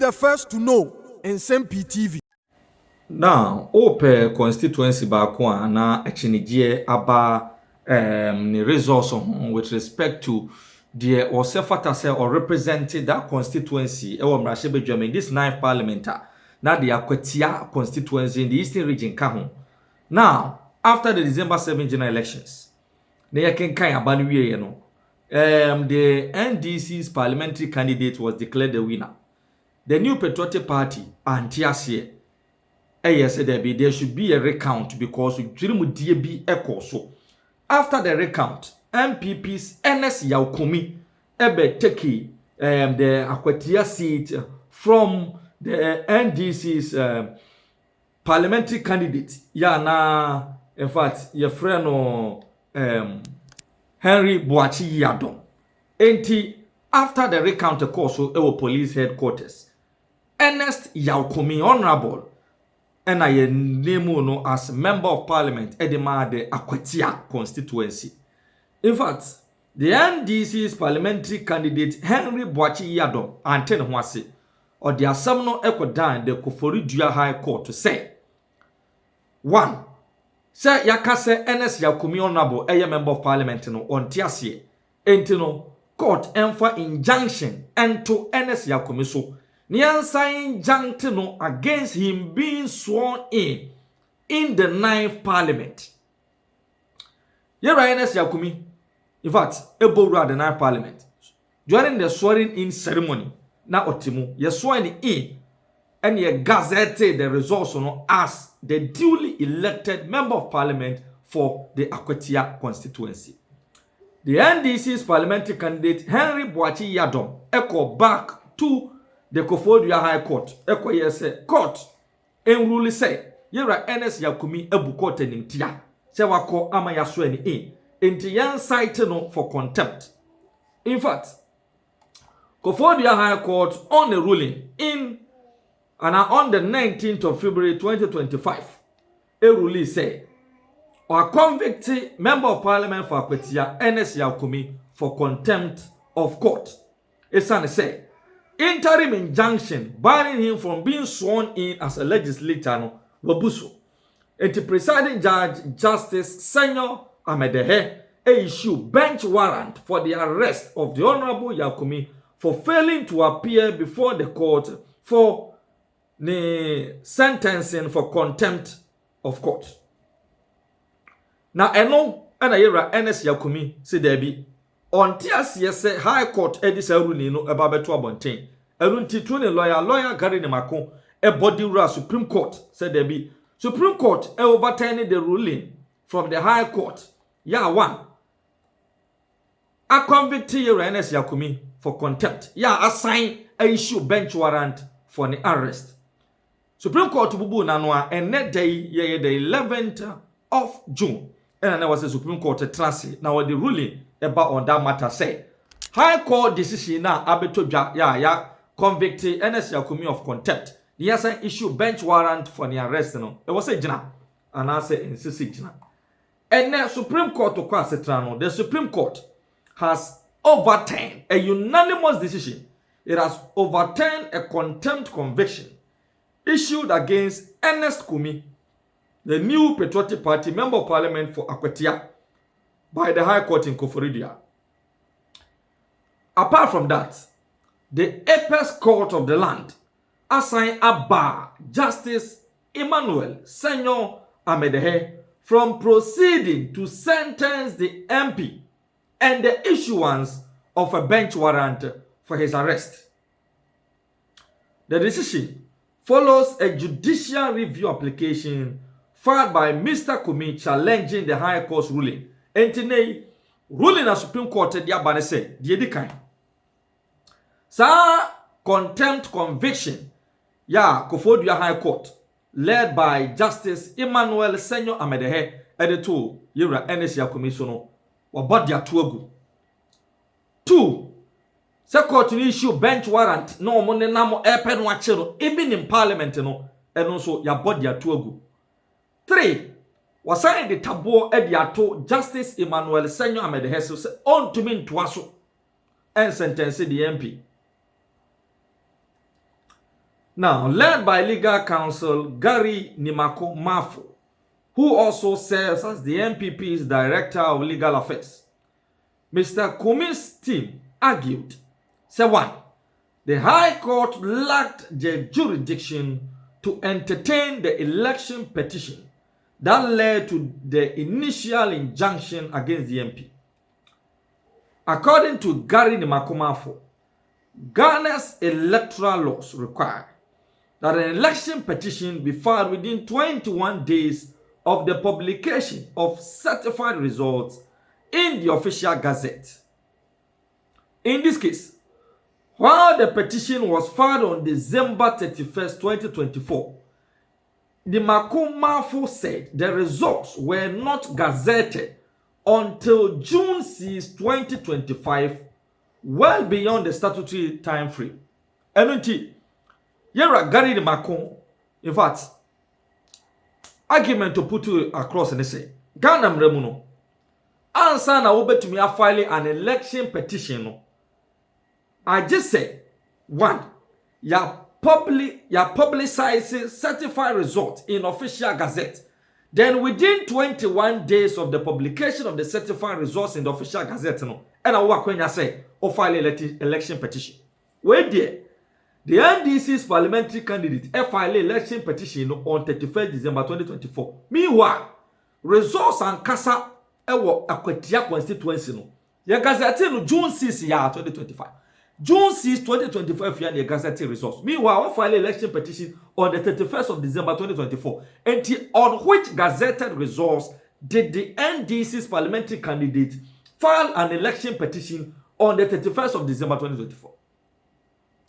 the first to know Nsem-Pii TV. Now, open constituency back na echinijie aba the resource with respect to the or say or represented that constituency in this 9th parliament now the Akwatia constituency in the eastern region ka. Now, after the December 7 general elections, the NDC's parliamentary candidate was declared the winner. The new Patriotic Party anti-Asie said there should be a recount because so after the recount, NPP's ebe take the Akwatia seat from the NDC's parliamentary candidate. In fact, your friend Henry Boachi Yadon. After the recount, of course, police headquarters. Ernest Yaukumi, honorable, and I name as member of parliament, Edema the Akwatia constituency. In fact, the NDC's parliamentary candidate Henry Boachi Yadon and ten Hwase or the Asamno Ekodan the Koforidua High Court to say 1. Say Yakase Ernest Yaukumi honorable a member of parliament no on Tiasie. Entino court enfa injunction and to Ernest Yaukumi so Niansa injunction no against him being sworn in the 9th parliament. Yera Ernest Yaukumi, in fact, Ebora the 9th parliament. During the swearing in ceremony, na otimu, ye sworn in and ye gazetted the results as the duly elected member of parliament for the Akwatia constituency. The NDC's parliamentary candidate Henry Boachi Yadon echo back to the Koforidua High Court. Echo yes court en rule say yera Ernest Yaukumi ebu court nimtia se wako ama yaso ni enti yan cite no for contempt. In fact, Koforidua High Court on the ruling in and on the 19th of February 2025 a ruling say or convicted member of parliament for Akwatia Ernest Yaukumi for contempt of court. Esane say interim injunction barring him from being sworn in as a legislator no wabuso. And the presiding judge Justice Senior Amedehe issue bench warrant for the arrest of the Honorable Yaukumi for failing to appear before the court for the sentencing for contempt of court. Now, ena yera Ernest Yaukumi say there be on Tiasie say High Court edisa runi no eba beto abonten. Erunti tune lawyer Gary Nemako e body rule Supreme Court say there be Supreme Court overturning the ruling from the High Court. Ya one. A convict yera Ernest Yaukumi for contempt. Ya assign a issue bench warrant for the arrest. Supreme Court bubu na noa ene day ye the 11th of June. And there was a Supreme Court transit. Now the ruling about on that matter say High Court decision now abeto ya convicted Ernest Yaukumi of contempt. The answer issue bench warrant for the arrest no. It was a jina and I say insist jina. And the Supreme Court to no, the Supreme Court has overturned a unanimous decision. It has overturned a contempt conviction issued against Ernest Kumi, the new Patriotic Party member of parliament for Akwatia, by the High Court in Koforidua. Apart from that, the apex court of the land assigned a bar Justice Emmanuel Senyor Amedehe from proceeding to sentence the MP and the issuance of a bench warrant for his arrest. The decision follows a judicial review application filed by Mr. Kumi challenging the High Court's ruling. And today, ruling a Supreme Court the abane say, the kind. Sa contempt conviction, Koforidua High Court, led by Justice Emmanuel Senyor Amedehe, editor, yera Ernest Yaukumi sono, wabadia tuagu. 2. Se court issue bench warrant no money namo epen wachero even in parliament no eno so ya body atuagu. 3. Wasan the tabo ediato Justice Emmanuel Senyor Amedehe say on to me ntoaso and sentence the MP. Now, led by legal counsel Gary Nimako Mafo, who also serves as the NPP's Director of Legal Affairs, Mr. Kumi's team argued, say one, the High Court lacked the jurisdiction to entertain the election petition that led to the initial injunction against the MP. According to Gary Nimakomafo, Ghana's electoral laws require that an election petition be filed within 21 days of the publication of certified results in the official gazette. In this case, while the petition was filed on December 31st, 2024, the Nimakomafo said the results were not gazetted until June 6, 2025, well beyond the statutory time frame. NNT, Yera Gary Nimako, in fact, argument to put across and say, Ghana Mremuno, answer na obe to me a filing an election petition. I just say, one, ya publicizing certified results in official gazette. Then within 21 days of the publication of the certified results in the official gazette, and I work when you say, or file election petition. Wait there. The NDC's parliamentary candidate filed election petition on 31st December 2024. Meanwhile, results and Kasa Akwatia constituency no. Your gazette no June 6 year 2025. June 6, 2025 year the gazette results. Meanwhile, I filed election petition on the 31st of December 2024. And on which gazetted results did the NDC's parliamentary candidate file an election petition on the 31st of December 2024?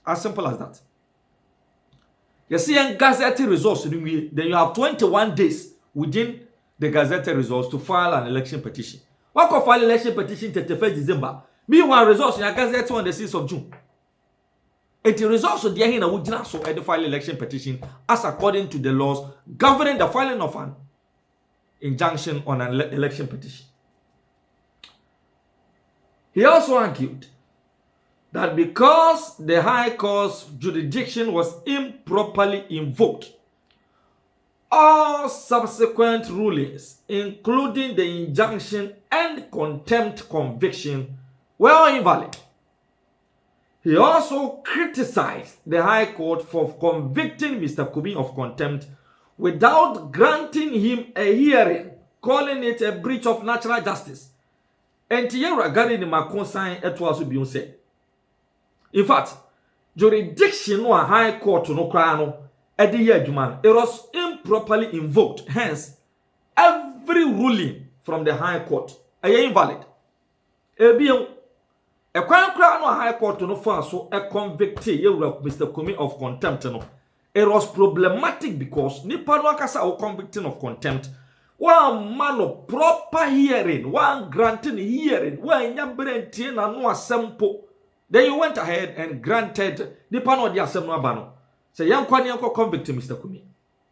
As simple as that. You see, in gazetted results, then you have 21 days within the gazetted results to file an election petition. What can file election petition 31st December? Meanwhile, results in a gazette on the 6th of June. And the results of the Yahina would not so at the file election petition as according to the laws governing the filing of an injunction on an election petition. He also argued that because the High Court's jurisdiction was improperly invoked, all subsequent rulings, including the injunction and contempt conviction, were invalid. He also criticized the High Court for convicting Mr. Kumi of contempt without granting him a hearing, calling it a breach of natural justice. And regarding the Makonsan, it was being said. In fact, jurisdiction of High Court no crano at the year it was improperly invoked. Hence, every ruling from the High Court is invalid. A crown High Court no far so a convicted Mr. Kumi of contempt. No. It was problematic because Nipano Kasa or convicting of contempt. One man of proper hearing, one granting hearing, one yabrentin and no sample. Then you went ahead and granted Nipano dia semno bano. Say young Kwanyanko convict Mr. Kumi.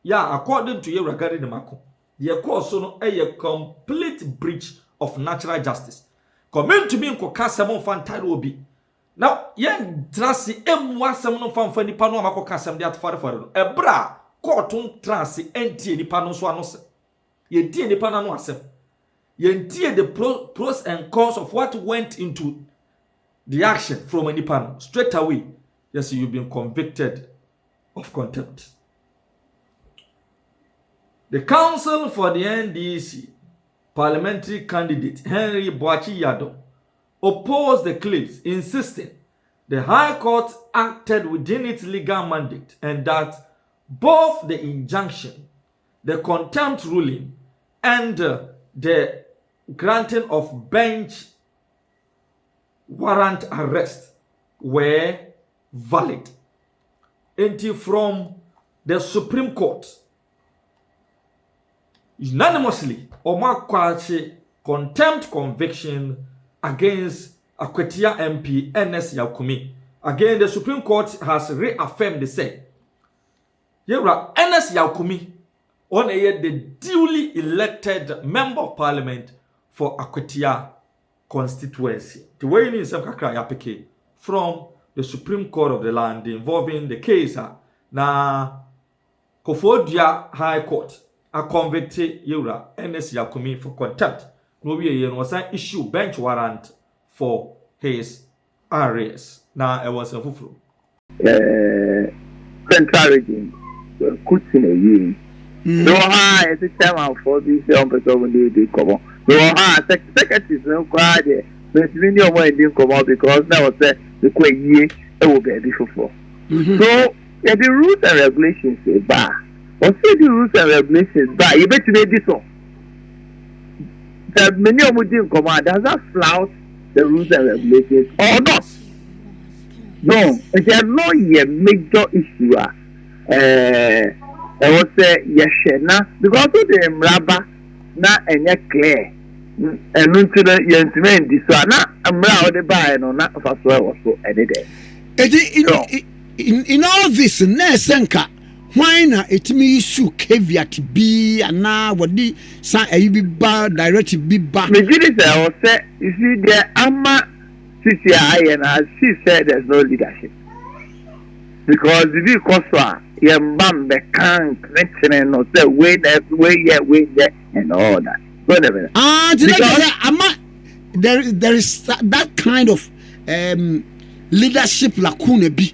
Yeah, according to you regarding the Mako. The cause no a complete breach of natural justice. Comment to me nko kasam fan tire obi. Now, yen trasi M1 no fan fa nipa no mako kasam de atfare no. Ebra court trasi entie nipa no so anose. Ye die nipa na no asem. Yen tie the pros and cons of what went into the action from a nipa no. Straight away, yes, you've been convicted of contempt. The counsel for the NDC parliamentary candidate Henry Boachi Yado opposed the claims, insisting the High Court acted within its legal mandate and that both the injunction, the contempt ruling, and the granting of bench warrant arrest were valid. Until from the Supreme Court, unanimously, Akwatia contempt conviction against Akwatia MP Ns-Pii. Again, the Supreme Court has reaffirmed the same. Yera Ns-Pii on the duly elected member of parliament for Akwatia constituency. The way in Nsem-Pii from the Supreme Court of the land involving the case na Kofodia High Court a convicted Yura NDC Yakumi for contempt. No we was an issue bench warrant for his arrest. Now it was a fufu. Central region, Kutsine Yin. No high as a chairman for this young person they come on. No high secretaries no quiet. But many of them didn't come out because that was the quite year it will be before. So yeah, the rules and regulations say bar. Or say the rules and regulations bar. You bet you made this one. That many of them didn't come out. Does that flout the rules and regulations or not? No, it's not a major issue. I would say yes, because of the rubber na and clear. And into the young this one, I'm proud of buy no not for so any day. In all this, Nesenka, why not it means issue caveat be and now what the sign a be bar directive be back. Majority I will say, you see, the Amma CCI and she said there's no leadership. Because if you cost your mum, the can't mention or say, wait there, and all that. Whatever. There is that kind of leadership lacuna be.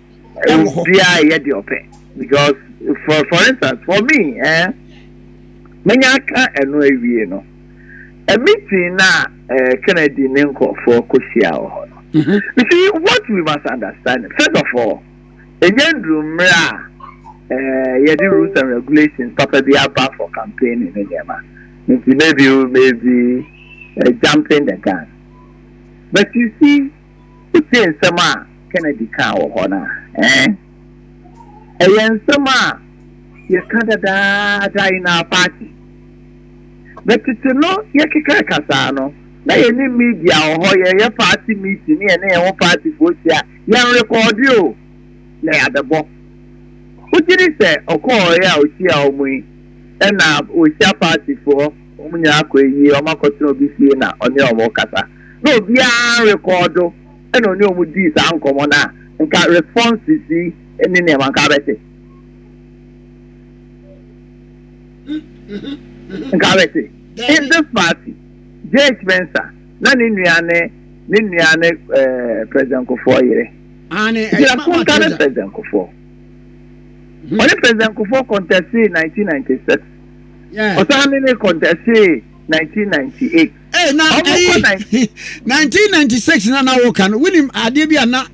Because for instance, for me, Menyaka and no a meeting now Kennedy Nenko for Kosia. You see what we must understand. First of all, again Rumra the rules and regulations Papa be up for campaigning in Yama. Maybe you may be jumping the gun. But you see, it's in summer Kennedy car or honor. And summer you can't die in our party. But it's no, you can't casano. Now, any media or your party meeting and your party for you record you. Lay at the box. What did he say? Of course, I will see our way. And now we shall party for Umunyakwe, or Makoto Bisiana, on your Mokata. No, we are record, and on your with this uncle, and can respond to see any name on Cabete. In this party, J. Spencer, none in Niane, President Kofoye. President Kofo. Only President Kofo contested in 1996. Yeah. Osamini contested 1998. Hey, now 1996 na wokan. William Adebia na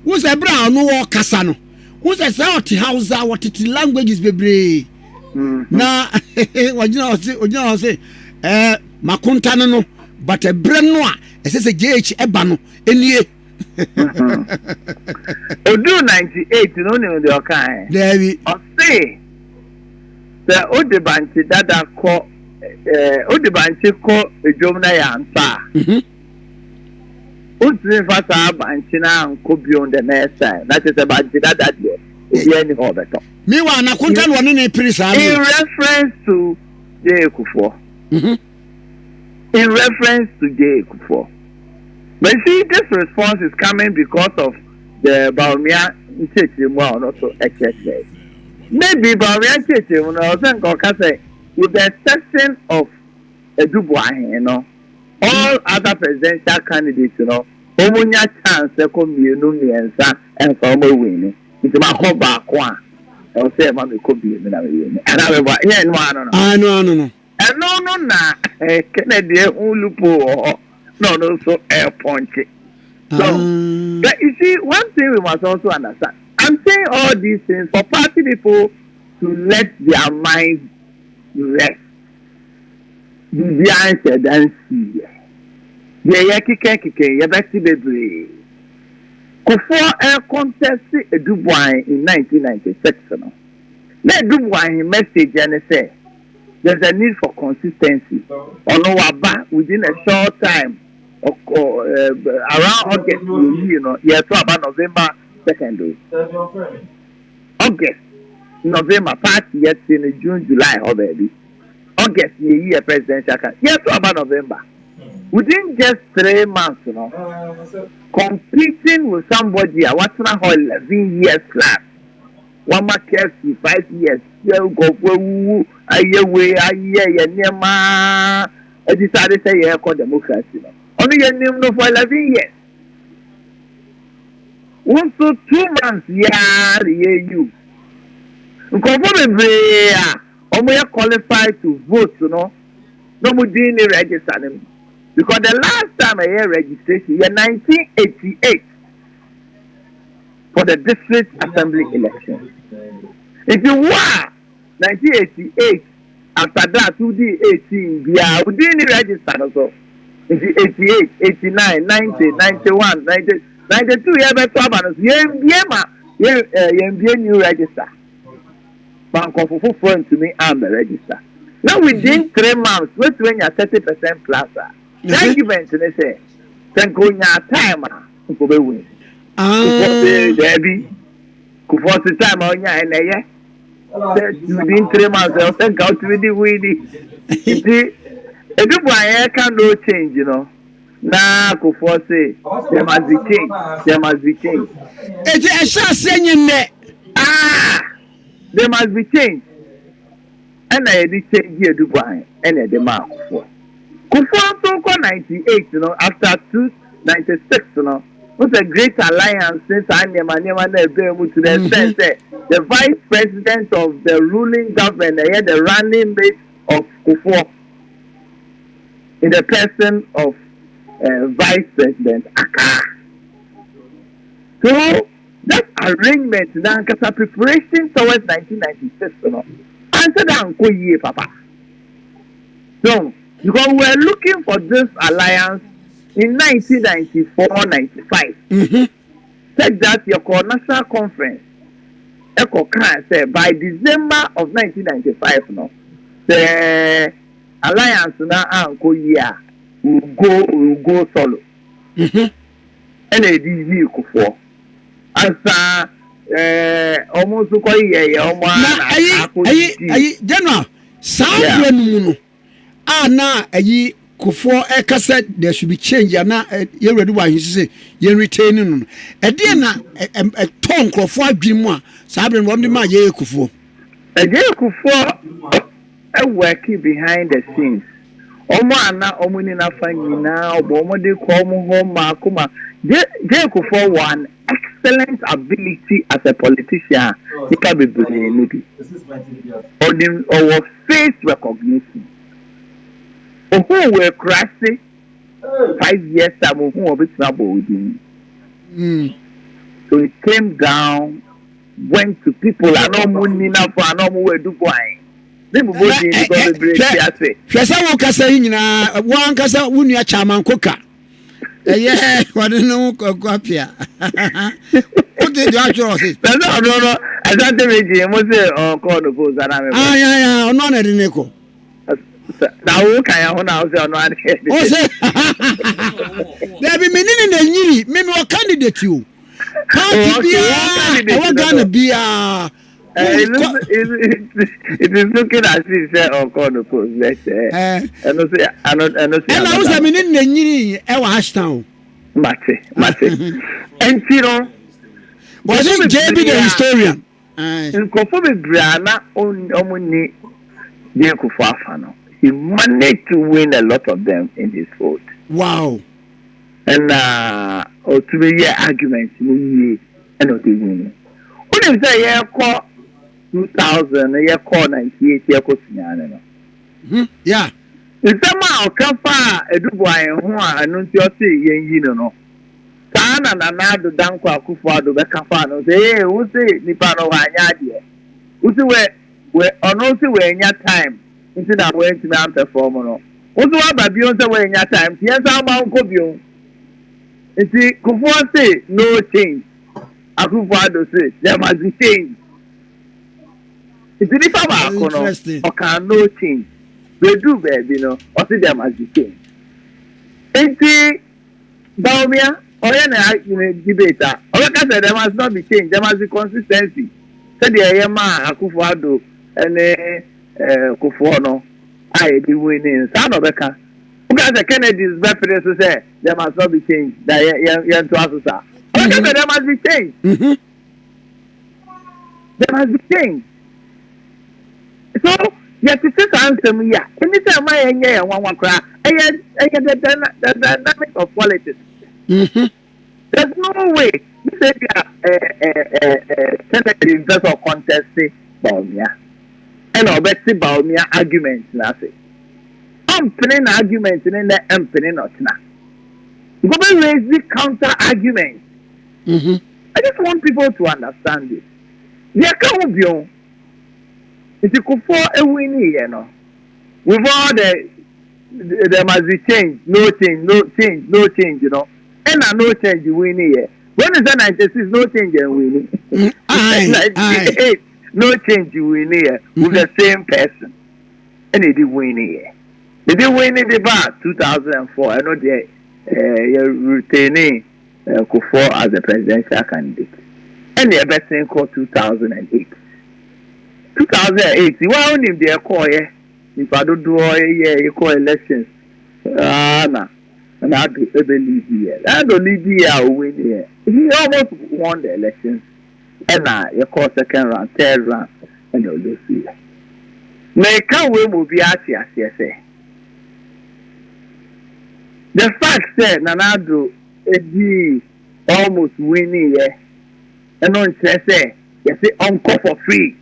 who's a brown no kasano. Who's a South Hausa what it languages bebre. Na wajina say makunta no but a brand no e say JH eba no enie. Odu 98 no ni the okan. There o say the Odebanchi dada ko Odebanchi ko ejom na ya nta. Utri fasa banchi na nko beyond the next time. That is about dada there. Any hobeto. Me wa na kunta no ne prisa. In reference to J. Kufo. In reference to J. Kufo. But see, this response is coming because of the Baumia Chechimwa or not so excess. Maybe Baumia Chechimwa say with the exception of Dubois, you know, all other presidential candidates, you know, Omunya chance second and some winning. It's my whole back one. I'll say, Mammy could be in and I remember, yeah, no. No. And no, Kennedy, Ulupo. No, so air punch. So, but you see, one thing we must also understand. I'm saying all these things for party people to let their minds rest. The answer then see. Yeah, kike, you better be. Kofo air contest Dubois in 1996. No, let Dubois message and say there's a need for consistency. Within a short time. Around August, you know, about November 2nd. August, November, party, yes, in June, July, already. August, year presidential. Yes, about November. Within just 3 months, you know, competing with somebody, what's not 11 years plus. one market 5 years. You go for a year way, a year, near ma. I decided to say, yeah, called democracy. Only your name no for 11 years. 1 to 2 months, yeah, you. Conform we are qualified to vote, you know. No more doing register them. Because the last time I hear registration, in 1988, for the district assembly election. If you were 1988, after that, 2018, yeah, we didn't register also. If 88, 89, 90, 91, 90, 92, yeah, but 12 months, yeah, new register. Bank of phone to me, I'm the register. Now within 3 months, when you're 30% plus, thank you, Ben, to say, thank you, time, for the win. Debbie, for the time on your and within 3 months, I'll thank out with the weedy. I can no change, you know. Nah, for say, there must be change. There must be change. It's a shot saying that. There must be change. And I did change here Dubai and the mark for. Kufuor so 98, you know, after 296, you know, was a great alliance since I never to the sense that the vice president of the ruling government, they had the running mate of Kufuor in the person of Vice President Aka. So that arrangement now because a preparation towards 1996, you know, answer that Papa. So because we were looking for this alliance in 1994-95. Said that your national conference, Echo can say by December of 1995, no, the alliance now will go solo. And a DG for as almost General, sound na ayi Kufuor ekasa there should be change na you ready why you say you retain no e dey na ton Kufuor adwemu a sabre no dem ma ye Kufuor working behind the scenes. Omo ni na fa nyina omo de ko omo ho ma kuma Kufuor one excellent ability as a politician. He can be brilliant. Or face recognition. Who were crashing 5 years time who was trouble with him. So it came down, went to people and no money enough for no more do wine. Then we both need to go to break. Shasa wokasa nyina wan kasa wunu chairman koka. Yeah, what no kwapia. What did you actually say? No. I don't think we must say call the post and I'm yeah, no na dineko. Now who can you now say no ade. O say. There be menini na nyiri, me no candidate you. Party bia, I Ghana bia. It is looking as if say call the post. Let's say. And no say and I was a menini na nyiri e wa Ashtown. Mate. And Tiro was it JB the historian? In Kufuor Briana Omuni Kufuor. He managed to win a lot of them in his vote. Wow. And to be arguments and not winning. When you say yeah call 2000, yeah call 98, yeah call yeah. If somehow come far a Dubai who are announcing no. Sana na nado danko Kufuor do beka fa no say who say nipa no anya de who say we ono say we nya time into that way to na perform no who say ba bi on say we nya time tie say ma nko bi on enti Kufuor say no change Kufuor do say there must be change it's nipa ba ko no o can no change we do baby no o say there must be change enti Baumia or any debater, or like I said, there must not be change, there must be consistency. Said the Ayama, Kufuor, and Kufuor, no, I be winning. Son of Becca. Because the Kennedy's reference to say there must not be change. The young to us, sir. Or like I said, there must be change. There must be change. So, yet it is answer me, yeah. Anytime I hear one cry, I get the dynamic of politics. There's no way. You say, Senator investor contesting Baumia. And I'll bet Baumia arguments, nothing. I'm pinning arguments in the pinning not now. You go raise the counter argument. I just want people to understand this. There can't be on. If you could for a winning, you know, with all there must be change, no change, you know, and no change, you winning here. When is that 96? No change, and winning. 98, no change, you winning here with the same person, and they did winning here. They did winning the bar 2004. I know they retaining Kufuor as a presidential candidate, and the best thing called 2008. 2008, why only they call here? If I don't do you call elections. And I believe here. I don't leave here win here. He almost won the elections. And you call second round, third round, and you'll lose here. Now, can't we move here, say. The fact said, Nanado, almost winning here. And on say, you say, uncle for free.